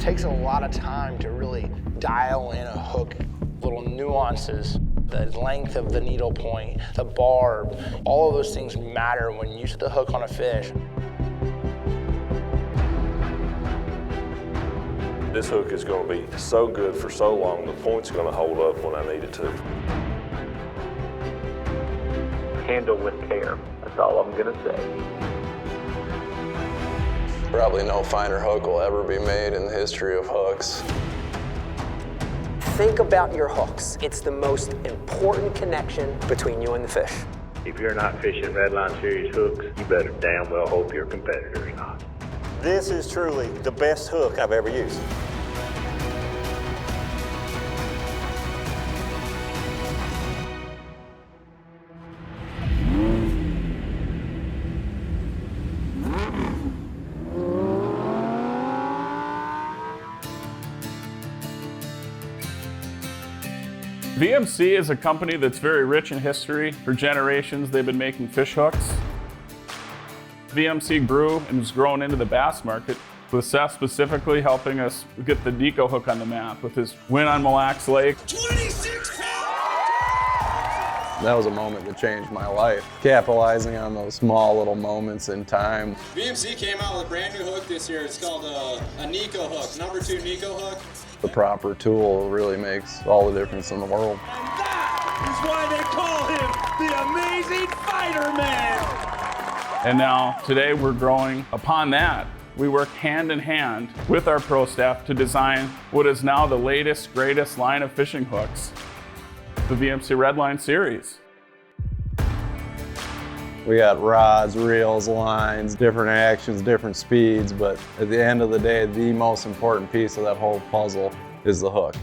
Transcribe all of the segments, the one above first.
takes a lot of time to really dial in a hook, little nuances, the length of the needle point, the barb, all of those things matter when you set the hook on a fish. This hook is going to be so good for so long, the point's going to hold up when I need it to. Handle with care. That's all I'm going to say. Probably no finer hook will ever be made in the history of hooks. Think about your hooks. It's the most important connection between you and the fish. If you're not fishing RedLine Series hooks, you better damn well hope your competitor's not. This is truly the best hook I've ever used. VMC is a company that's very rich in history. For generations, they've been making fish hooks. VMC grew and was grown into the bass market, with Seth specifically helping us get the NEKO hook on the map with his win on Mille Lacs Lake. 26 pounds! That was a moment that changed my life. Capitalizing on those small little moments in time. VMC came out with a brand new hook this year. It's called a NEKO hook, number 2 NEKO hook. The proper tool really makes all the difference in the world. And that is why they call him the Amazing Fighter Man! And now, today, we're growing upon that. We work hand in hand with our pro staff to design what is now the latest, greatest line of fishing hooks, the VMC RedLine Series. We got rods, reels, lines, different actions, different speeds, but at the end of the day, the most important piece of that whole puzzle is the hook.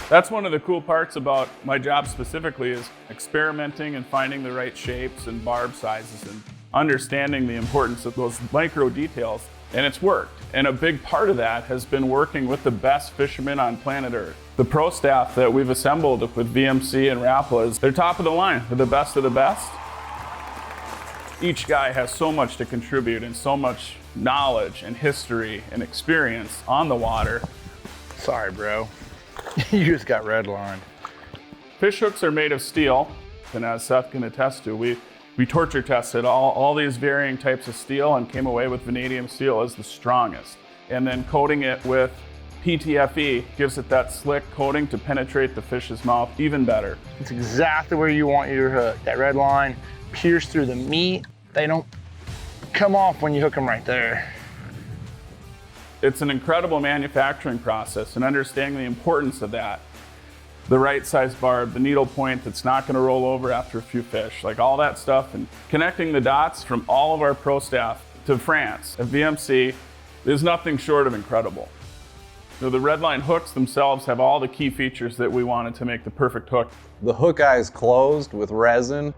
That's one of the cool parts about my job specifically, is experimenting and finding the right shapes and barb sizes and understanding the importance of those micro details. And it's worked. And a big part of that has been working with the best fishermen on planet Earth. The pro staff that we've assembled with VMC and Rapala, they're top of the line. They're the best of the best. Each guy has so much to contribute and so much knowledge and history and experience on the water. Sorry, bro. You just got redlined. Fish hooks are made of steel, and as Seth can attest to, we torture tested all these varying types of steel and came away with vanadium steel as the strongest. And then coating it with P.T.F.E gives it that slick coating to penetrate the fish's mouth even better. It's exactly where you want your hook. That red line pierce through the meat. They don't come off when you hook them right there. It's an incredible manufacturing process, and understanding the importance of that. The right size barb, the needle point that's not going to roll over after a few fish, like all that stuff, and connecting the dots from all of our pro staff to France at VMC is nothing short of incredible. So the RedLine hooks themselves have all the key features that we wanted to make the perfect hook. The hook eye is closed with resin,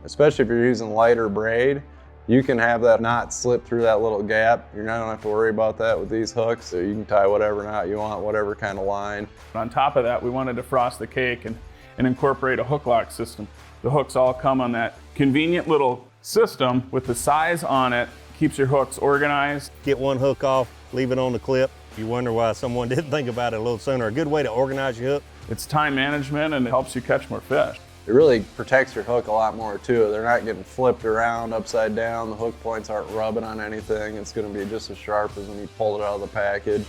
especially if you're using lighter braid. You can have that knot slip through that little gap. You don't have to worry about that with these hooks, so you can tie whatever knot you want, whatever kind of line. On top of that, we wanted to frost the cake and incorporate a hook lock system. The hooks all come on that convenient little system with the size on it, keeps your hooks organized. Get one hook off, leave it on the clip. You wonder why someone didn't think about it a little sooner. A good way to organize your hook. It's time management, and it helps you catch more fish. It really protects your hook a lot more too. They're not getting flipped around upside down. The hook points aren't rubbing on anything. It's going to be just as sharp as when you pull it out of the package.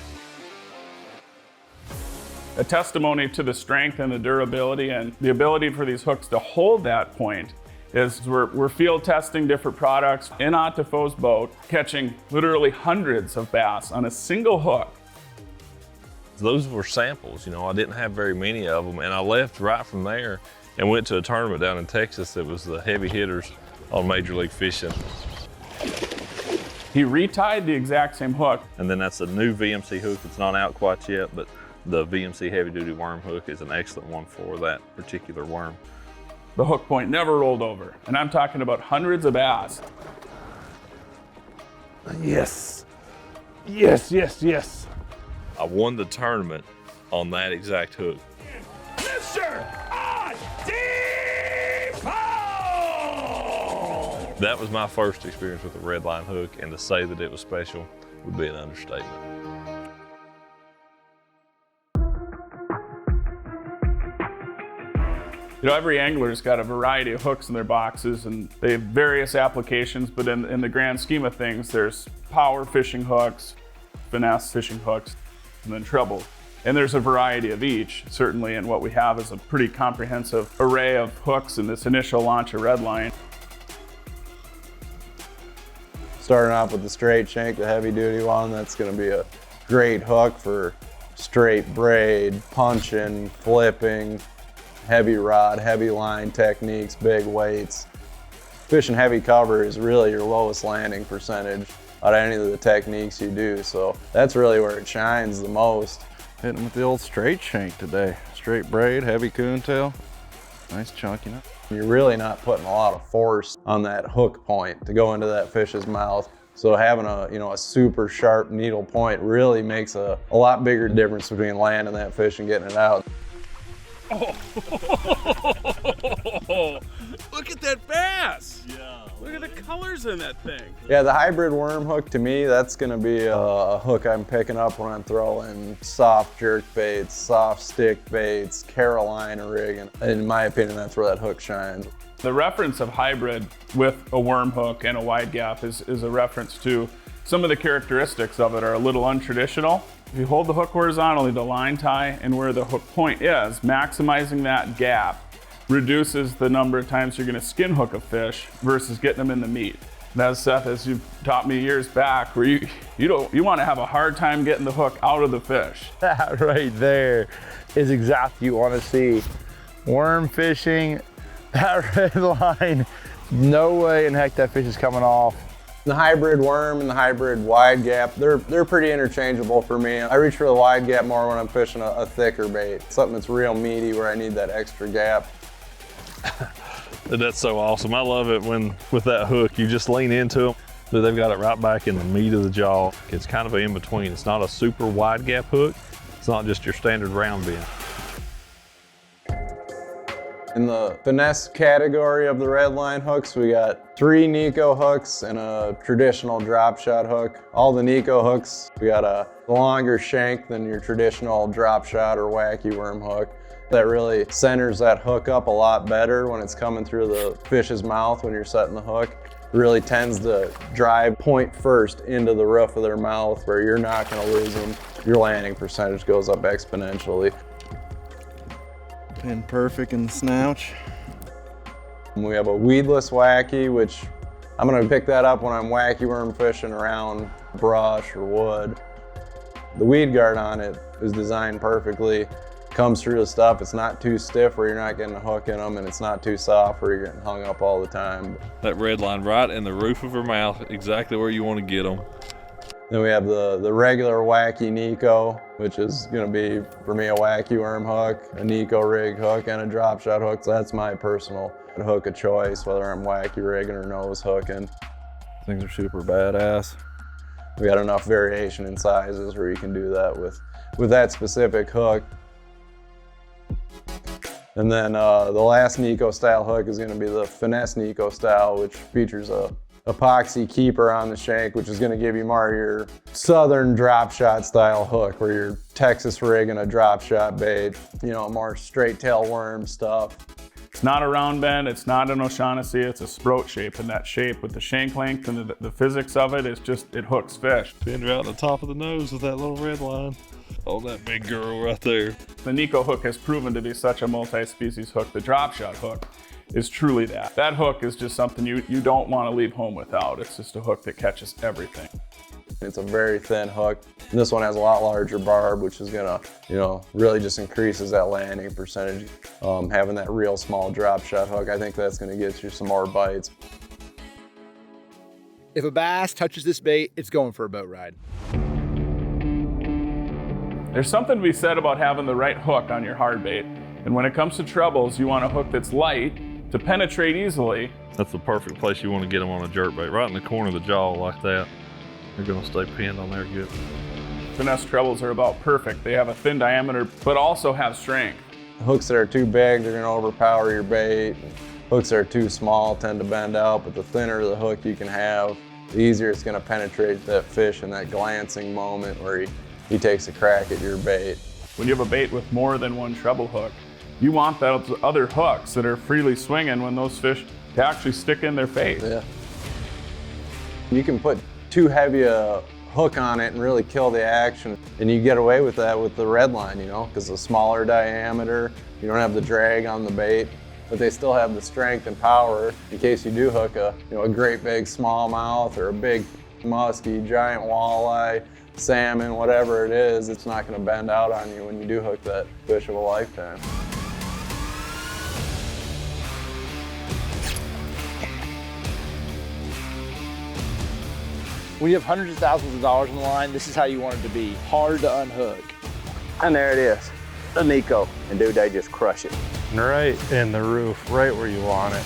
A testimony to the strength and the durability and the ability for these hooks to hold that point is we're field testing different products in P.T.F.E's boat, catching literally hundreds of bass on a single hook. Those were samples, you know, I didn't have very many of them, and I left right from there and went to a tournament down in Texas that was the heavy hitters on Major League Fishing. He retied the exact same hook. And then that's a new VMC hook. It's not out quite yet, but the VMC heavy duty worm hook is an excellent one for that particular worm. The hook point never rolled over, and I'm talking about hundreds of bass. Yes, yes, yes, yes. I won the tournament on that exact hook. Mr. Untitled! That was my first experience with a RedLine hook, and to say that it was special would be an understatement. You know, every angler's got a variety of hooks in their boxes, and they have various applications, but in the grand scheme of things, there's power fishing hooks, finesse fishing hooks, and then treble. And there's a variety of each, certainly, and what we have is a pretty comprehensive array of hooks in this initial launch of RedLine. Starting off with the straight shank, the heavy duty one, that's gonna be a great hook for straight braid, punching, flipping, heavy rod, heavy line techniques, big weights. Fishing heavy cover is really your lowest landing percentage out of any of the techniques you do, so that's really where it shines the most. Hitting with the old straight shank today. Straight braid, heavy coontail, nice chunky nut. You're really not putting a lot of force on that hook point to go into that fish's mouth. So having a super sharp needle point really makes a lot bigger difference between landing that fish and getting it out. Oh. Look at that bass! Yeah. Look at the colors in that thing. Yeah, the hybrid worm hook, to me, that's gonna be a hook I'm picking up when I'm throwing soft jerk baits, soft stick baits, Carolina rigging. In my opinion, that's where that hook shines. The reference of hybrid with a worm hook and a wide gap is a reference to some of the characteristics of it are a little untraditional. If you hold the hook horizontally, the line tie and where the hook point is, maximizing that gap reduces the number of times you're gonna skin hook a fish versus getting them in the meat. That's, Seth, as you've taught me years back, where you wanna have a hard time getting the hook out of the fish. That right there is exactly what you wanna see. Worm fishing, that red line, no way in heck that fish is coming off. The hybrid worm and the hybrid wide gap, they're pretty interchangeable for me. I reach for the wide gap more when I'm fishing a thicker bait, something that's real meaty where I need that extra gap. That's so awesome. I love it when with that hook, you just lean into them. They've got it right back in the meat of the jaw. It's kind of an in-between. It's not a super wide gap hook. It's not just your standard round bend. In the finesse category of the RedLine hooks, we got 3 NEKO hooks and a traditional drop shot hook. All the NEKO hooks, we got a longer shank than your traditional drop shot or wacky worm hook. That really centers that hook up a lot better when it's coming through the fish's mouth when you're setting the hook. It really tends to drive point first into the roof of their mouth where you're not gonna lose them. Your landing percentage goes up exponentially. Pin perfect in the snouch. We have a weedless wacky, which I'm gonna pick that up when I'm wacky worm fishing around brush or wood. The weed guard on it is designed perfectly. Comes through the stuff, it's not too stiff where you're not getting a hook in them, and it's not too soft where you're getting hung up all the time. That red line right in the roof of her mouth, exactly where you want to get them. Then we have the regular wacky NEKO, which is gonna be, for me, a wacky worm hook, a NEKO rig hook, and a drop shot hook. So that's my personal hook of choice, whether I'm wacky rigging or nose hooking. Things are super badass. We got enough variation in sizes where you can do that with that specific hook. And then the last NEKO style hook is gonna be the finesse NEKO style, which features a epoxy keeper on the shank, which is gonna give you more of your southern drop shot style hook, where you're Texas rigging a drop shot bait, more straight tail worm stuff. It's not a round bend, it's not an O'Shaughnessy, it's a sprout shape, and that shape with the shank length and the physics of it is just, it hooks fish. Bend right on the top of the nose with that little red line. Oh, that big girl right there. The NEKO hook has proven to be such a multi-species hook. The drop shot hook is truly that. That hook is just something you don't want to leave home without. It's just a hook that catches everything. It's a very thin hook. And this one has a lot larger barb, which is gonna, really just increases that landing percentage. Having that real small drop shot hook, I think that's gonna get you some more bites. If a bass touches this bait, it's going for a boat ride. There's something to be said about having the right hook on your hard bait. And when it comes to trebles, you want a hook that's light to penetrate easily. That's the perfect place you want to get them on a jerkbait, right in the corner of the jaw like that. They're gonna stay pinned on there good. Finesse trebles are about perfect. They have a thin diameter, but also have strength. Hooks that are too big, they're gonna overpower your bait. Hooks that are too small tend to bend out, but the thinner the hook you can have, the easier it's gonna penetrate that fish in that glancing moment where he takes a crack at your bait. When you have a bait with more than one treble hook, you want those other hooks that are freely swinging when those fish actually stick in their face. Yeah. You can put too heavy a hook on it and really kill the action, and you get away with that with the RedLine, you know, because the smaller diameter, you don't have the drag on the bait, but they still have the strength and power in case you do hook a great big smallmouth or a big muskie, giant walleye, salmon, whatever it is. It's not going to bend out on you when you do hook that fish of a lifetime. When you have hundreds of thousands of dollars on the line, this is how you want it to be. Hard to unhook. And there it is, the NEKO. And dude, they just crush it. Right in the roof, right where you want it.